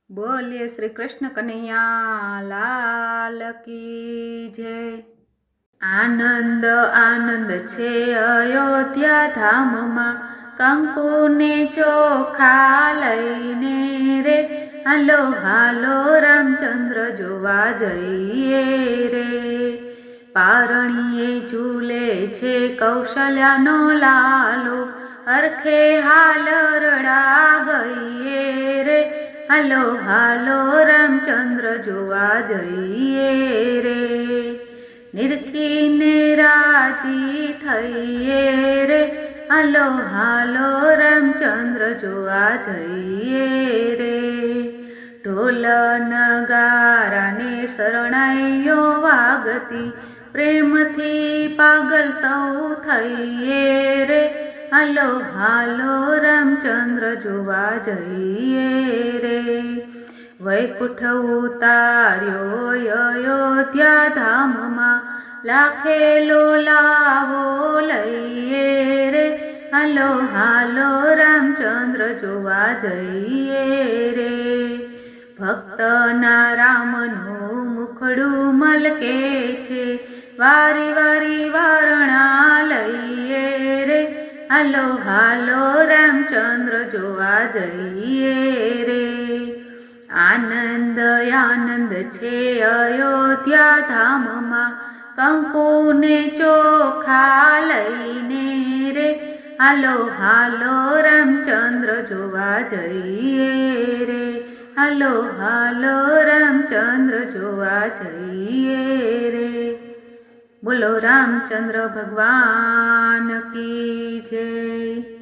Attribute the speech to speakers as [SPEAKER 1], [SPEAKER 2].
[SPEAKER 1] બોલીએ શ્રી કૃષ્ણ કનૈયા લાલ કી જય। આનંદ આનંદ છે અયોધ્યા ધામમાં, કંકુને ચોખા લઈને રે, હાલો હાલો રામચંદ્ર જોવા જઈએ રે। પારણીએ ઝૂલે છે કૌશલ્યાનો લાલો, હરખે હાલરડા ગઈએ રે, હાલો હાલો રામચંદ્ર જોવા જઈએ રે। નિરખીને રાજી થઈએ રે, હાલો હાલો રામચંદ્ર જોવા જઈએ રે। ઢોલ નગારાને શરણાઈઓ વાગતી, પ્રેમથી પાગલ સૌ થઈએ રે, હાલો હાલો રામચંદ્ર જોવા જઈએ રે। વૈકુંઠ ઉતાર્યો અયોધ્યા ધામમાં, લાખેલો લાવો લઈએ રે, હાલો હાલો રામચંદ્ર જોવા જઈએ રે। ભક્તના રામનું મુખડું મલકે છે, વારી વારી વારણા લઈએ રે, હાલો હાલો રામચંદ્ર જોવા જઈએ રે। આનંદ આનંદ છે અયોધ્યા ધામમાં, કંકુને ચોખા લઈને રે, હાલો હાલો રામચંદ્ર જોવા જઈએ રે, હાલો હાલો રામચંદ્ર જોવા જઈએ રે। બોલો રામચંદ્ર ભગવાન કી જય।